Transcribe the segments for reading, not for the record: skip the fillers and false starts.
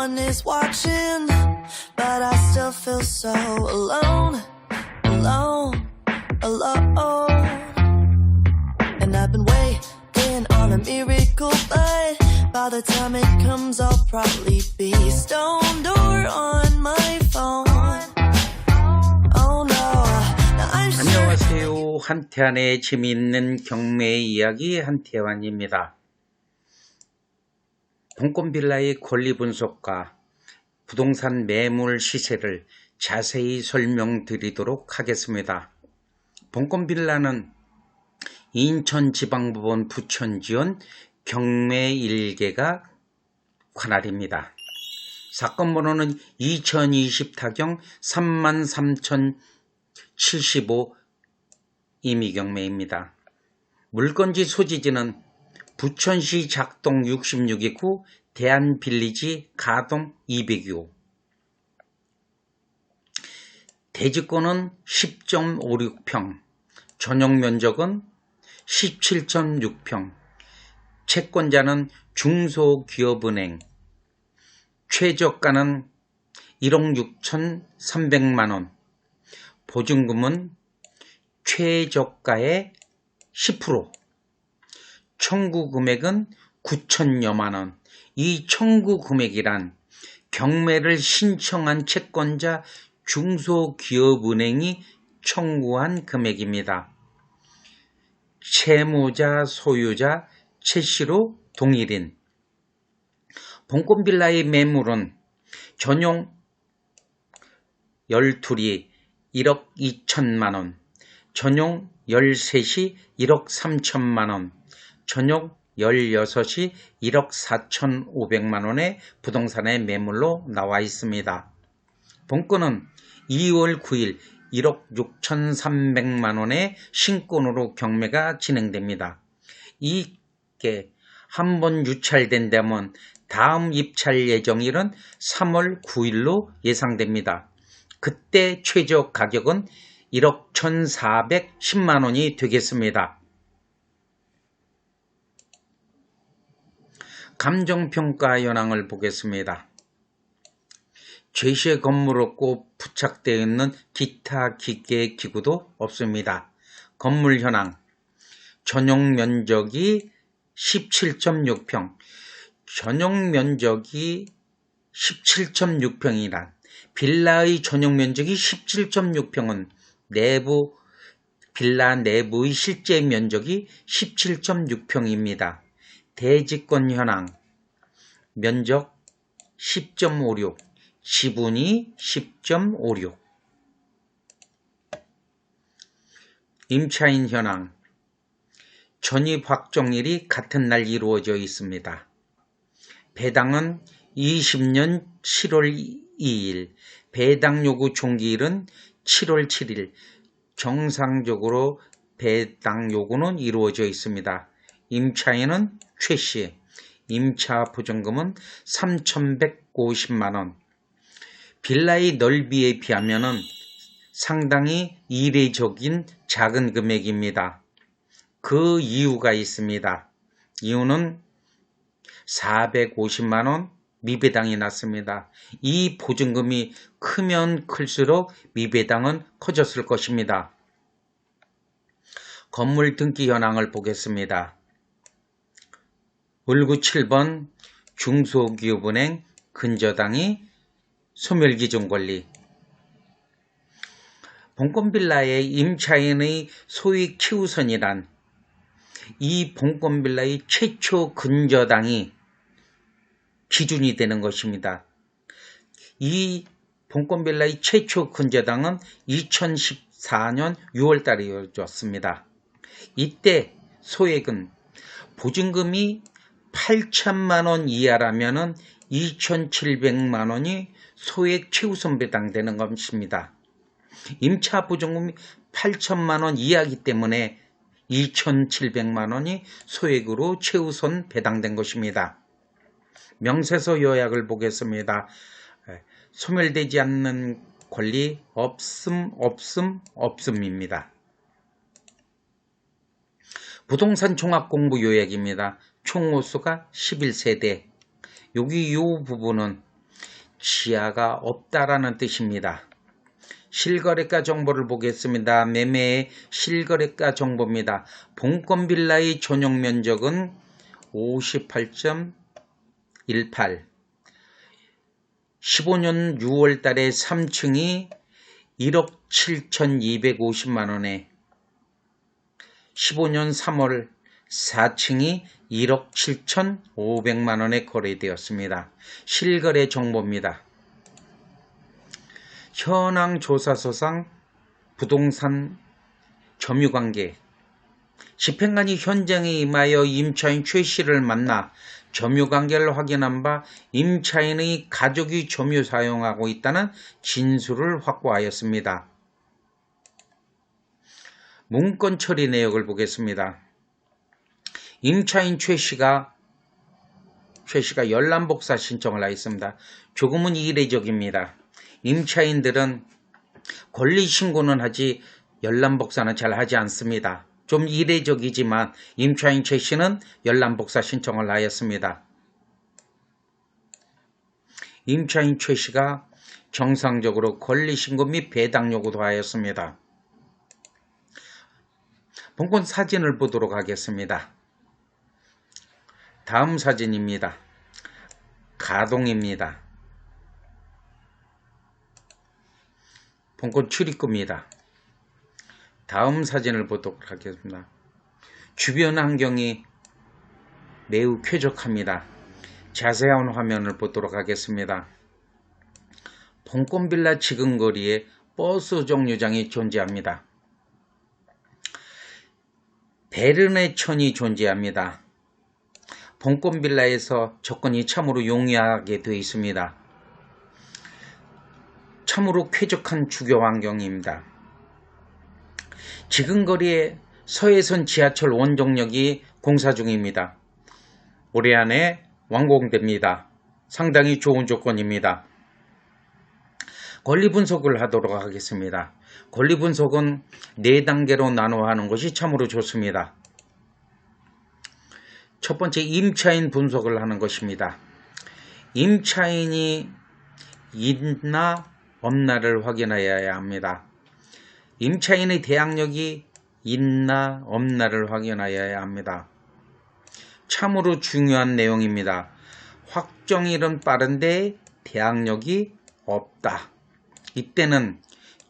one is watching, but I still feel so alone, alone, alone. And I've been waiting on a miracle, but by the time it comes I'll probably be stoned or on my phone. Oh no. Now I'm sure. 안녕하세요. 한태환의 재미있는 경매 이야기 한태환입니다. 본권빌라의 권리 분석과 부동산 매물 시세를 자세히 설명드리도록 하겠습니다. 본권빌라는 인천지방법원 부천지원 경매 1개가 관할입니다. 사건 번호는 2020 타경 33,075 임의경매입니다. 물건지 소지지는 부천시 작동 6629, 대한빌리지 가동 202호. 대지권은 10.56평, 전용 면적은 17.6평, 채권자는 중소기업은행, 최저가는 1억 6,300만원, 보증금은 최저가의 10%, 청구 금액은 9천여만원. 이 청구 금액이란 경매를 신청한 채권자 중소기업은행이 청구한 금액입니다. 채무자, 소유자, 채시로 동일인. 본권빌라의 매물은 전용 12이 1억 2천만원, 전용 13이 1억 3천만원, 전용 16이 1억 4,500만원의 부동산의 매물로 나와 있습니다. 본건은 2월 9일 1억 6,300만원의 신권으로 경매가 진행됩니다. 이게 한번 유찰된다면 다음 입찰 예정일은 3월 9일로 예상됩니다. 그때 최저 가격은 1억 1,410만원이 되겠습니다. 감정평가 현황을 보겠습니다. 제시의 건물 없고 부착되어 있는 기타 기계 기구도 없습니다. 건물 현황. 전용 면적이 17.6평. 전용 면적이 17.6평이란 빌라의 전용 면적이 17.6평은 빌라 내부의 실제 면적이 17.6평입니다. 대지권 현황. 면적 10.56, 지분이 10.56. 임차인 현황. 전입 확정일이 같은 날 이루어져 있습니다. 배당은 20년 7월 2일, 배당 요구 종기일은 7월 7일. 정상적으로 배당 요구는 이루어져 있습니다. 임차인은 최씨, 임차 보증금은 3,150만원. 빌라의 넓이에 비하면 상당히 이례적인 작은 금액입니다. 그 이유가 있습니다. 이유는 450만원 미배당이 났습니다. 이 보증금이 크면 클수록 미배당은 커졌을 것입니다. 건물 등기 현황을 보겠습니다. 을구 7번 중소기업은행 근저당이 소멸기준권리. 본권빌라의 임차인의 소위 키우선이란 이 본권빌라의 최초 근저당이 기준이 되는 것입니다. 이 본권빌라의 최초 근저당은 2014년 6월달에 이루어졌습니다. 이때 소액은 보증금이 8천만원 이하라면 2,700만원이 소액 최우선 배당되는 것입니다. 임차 보증금이 8천만원 이하이기 때문에 2,700만원이 소액으로 최우선 배당된 것입니다. 명세서 요약을 보겠습니다. 소멸되지 않는 권리 없음입니다. 부동산 종합공부 요약입니다. 총호수가 11세대. 여기 이 부분은 지하가 없다라는 뜻입니다. 실거래가 정보를 보겠습니다. 매매의 실거래가 정보입니다. 본권 빌라의 전용 면적은 58.18. 15년 6월 달에 3층이 1억 7,250만원에 15년 3월 4층이 1억 7,500만원에 거래되었습니다. 실거래 정보입니다. 현황 조사서상 부동산 점유관계 집행관이 현장에 임하여 임차인 최 씨를 만나 점유관계를 확인한 바 임차인의 가족이 점유 사용하고 있다는 진술을 확보하였습니다. 문건 처리 내역을 보겠습니다. 임차인 최 씨가 열람복사 신청을 하였습니다. 조금은 이례적입니다. 임차인들은 권리신고는 하지 열람복사는 잘 하지 않습니다. 좀 이례적이지만 임차인 최 씨는 열람복사 신청을 하였습니다. 임차인 최 씨가 정상적으로 권리신고 및 배당 요구도 하였습니다. 본건 사진을 보도록 하겠습니다. 다음 사진입니다. 가동입니다. 본건 출입구입니다. 다음 사진을 보도록 하겠습니다. 주변 환경이 매우 쾌적합니다. 자세한 화면을 보도록 하겠습니다. 본권 빌라 지근거리에 버스 정류장이 존재합니다. 베르네천이 존재합니다. 본권 빌라에서 접근이 참으로 용이하게 되어 있습니다. 참으로 쾌적한 주거 환경입니다. 지근거리에 서해선 지하철 원정역이 공사 중입니다. 올해 안에 완공됩니다. 상당히 좋은 조건입니다. 권리 분석을 하도록 하겠습니다. 권리 분석은 4단계로 나누어 하는 것이 참으로 좋습니다. 첫 번째, 임차인 분석을 하는 것입니다. 임차인이 있나 없나를 확인해야 합니다. 임차인의 대항력이 있나 없나를 확인하여야 합니다. 참으로 중요한 내용입니다. 확정일은 빠른데 대항력이 없다. 이때는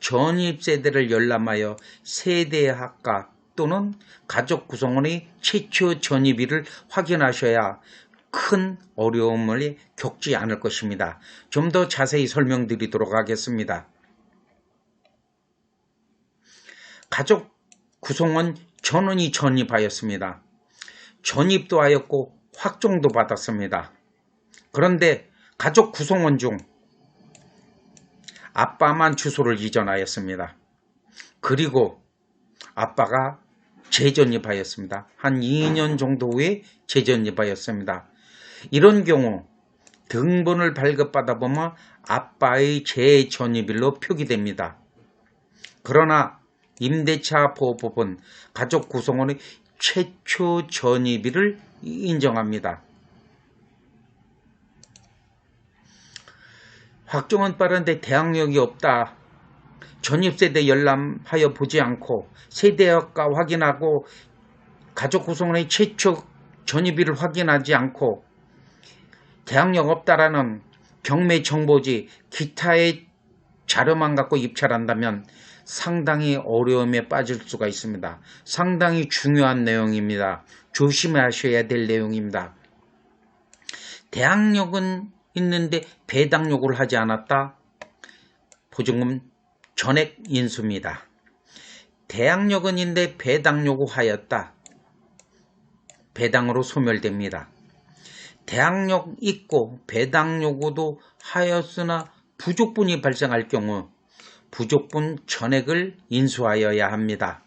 전입세대를 열람하여 세대학과 또는 가족 구성원의 최초 전입일을 확인하셔야 큰 어려움을 겪지 않을 것입니다. 좀 더 자세히 설명드리도록 하겠습니다. 가족 구성원 전원이 전입하였습니다. 전입도 하였고 확정도 받았습니다. 그런데 가족 구성원 중 아빠만 주소를 이전하였습니다. 그리고 아빠가 재전입하였습니다. 한 2년 정도 후에 재전입하였습니다. 이런 경우 등본을 발급받아 보면 아빠의 재전입일로 표기됩니다. 그러나 임대차 보호법은 가족 구성원의 최초 전입일을 인정합니다. 확정은 빠른데 대항력이 없다. 전입세대 열람하여 보지 않고 세대학과 확인하고 가족 구성원의 최초 전입일을 확인하지 않고 대항력 없다라는 경매 정보지 기타의 자료만 갖고 입찰한다면 상당히 어려움에 빠질 수가 있습니다. 상당히 중요한 내용입니다. 조심하셔야 될 내용입니다. 대항력은 있는데 배당 요구를 하지 않았다. 보증금 전액 인수입니다. 대항력은 있는데 배당 요구하였다. 배당으로 소멸됩니다. 대항력 있고 배당 요구도 하였으나 부족분이 발생할 경우 부족분 전액을 인수하여야 합니다.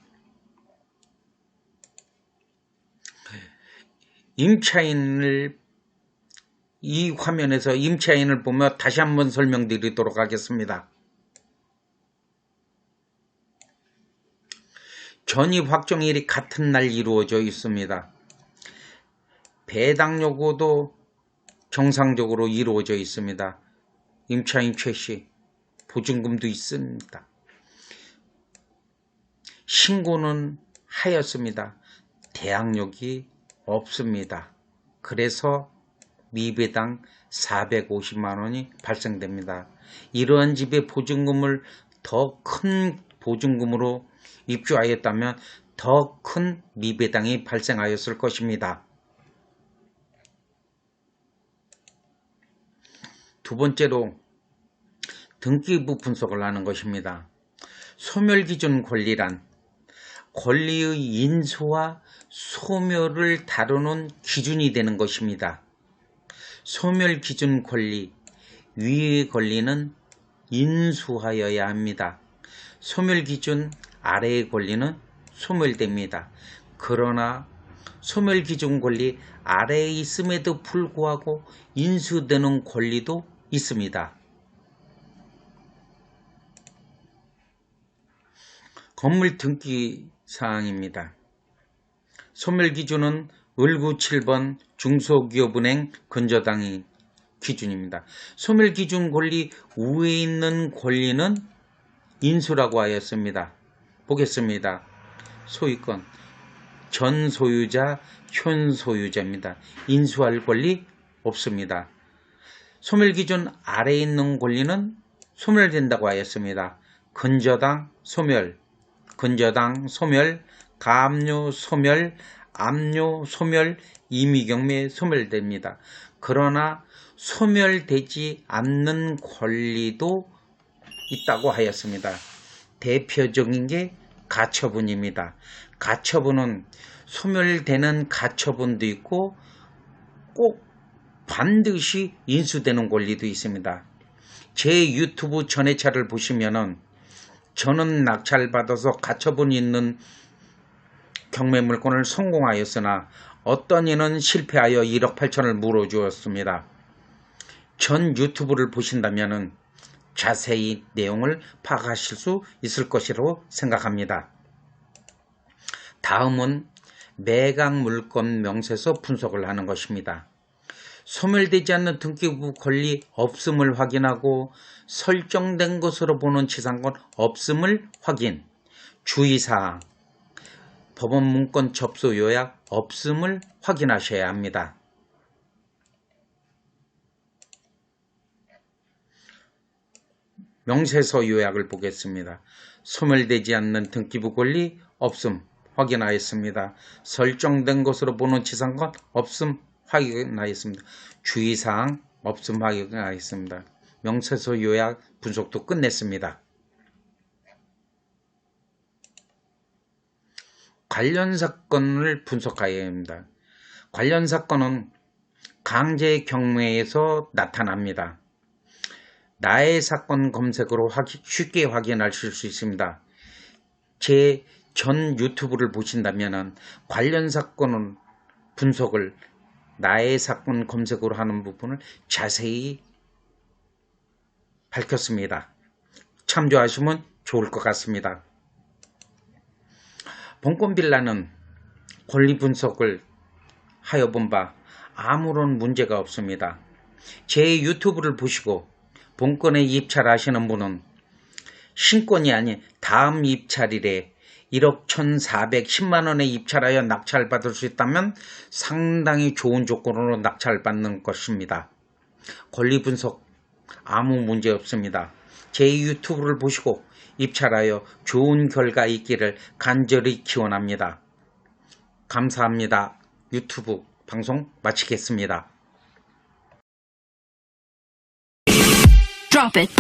이 화면에서 임차인을 보며 다시 한번 설명드리도록 하겠습니다. 전입 확정일이 같은 날 이루어져 있습니다. 배당 요구도 정상적으로 이루어져 있습니다. 임차인 최씨 보증금도 있습니다. 신고는 하였습니다. 대항력이 없습니다. 그래서 미배당 450만 원이 발생됩니다. 이러한 집의 보증금을 더 큰 보증금으로 입주하였다면 더 큰 미배당이 발생하였을 것입니다. 두 번째로 등기부 분석을 하는 것입니다. 소멸기준 권리란 권리의 인수와 소멸을 다루는 기준이 되는 것입니다. 소멸기준 권리, 위의 권리는 인수하여야 합니다. 소멸기준 아래의 권리는 소멸됩니다. 그러나 소멸기준 권리 아래에 있음에도 불구하고 인수되는 권리도 있습니다. 건물 등기 사항입니다. 소멸기준은 197번 중소기업은행 근저당이 기준입니다. 소멸기준 권리 위에 있는 권리는 인수라고 하였습니다. 보겠습니다. 소유권, 전 소유자, 현 소유자입니다. 인수할 권리 없습니다. 소멸기준 아래에 있는 권리는 소멸된다고 하였습니다. 근저당 소멸, 근저당 소멸, 가압류 소멸, 압류 소멸, 임의경매 소멸됩니다. 그러나 소멸되지 않는 권리도 있다고 하였습니다. 대표적인 게 가처분입니다. 가처분은 소멸되는 가처분도 있고 꼭 반드시 인수되는 권리도 있습니다. 제 유튜브 전회차를 보시면은 저는 낙찰받아서 가처분이 있는 경매물건을 성공하였으나 어떤 이는 실패하여 1억 8천을 물어주었습니다. 전 유튜브를 보신다면 자세히 내용을 파악하실 수 있을 것이라고 생각합니다. 다음은 매각 물건 명세서 분석을 하는 것입니다. 소멸되지 않는 등기부 권리 없음을 확인하고 설정된 것으로 보는 지상권 없음을 확인, 주의사항, 법원 문건 접수 요약 없음을 확인하셔야 합니다. 명세서 요약을 보겠습니다. 소멸되지 않는 등기부 권리 없음 확인하였습니다. 설정된 것으로 보는 지상권 없음 확인하였습니다. 주의사항 없음 확인하였습니다. 명세서 요약 분석도 끝냈습니다. 관련 사건을 분석해야 합니다. 관련 사건은 강제 경매에서 나타납니다. 나의 사건 검색으로 쉽게 확인하실 수 있습니다. 제 전 유튜브를 보신다면 관련 사건 분석을 나의 사건 검색으로 하는 부분을 자세히 밝혔습니다. 참조하시면 좋을 것 같습니다. 본권빌라는 권리 분석을 하여 본 바 아무런 문제가 없습니다. 제 유튜브를 보시고 본건에 입찰하시는 분은 신권이 아닌 다음 입찰일에 1억 1,410만원에 입찰하여 낙찰받을 수 있다면 상당히 좋은 조건으로 낙찰받는 것입니다. 권리 분석 아무 문제 없습니다. 제 유튜브를 보시고 입찰하여 좋은 결과 있기를 간절히 기원합니다. 감사합니다. 유튜브 방송 마치겠습니다. Drop it.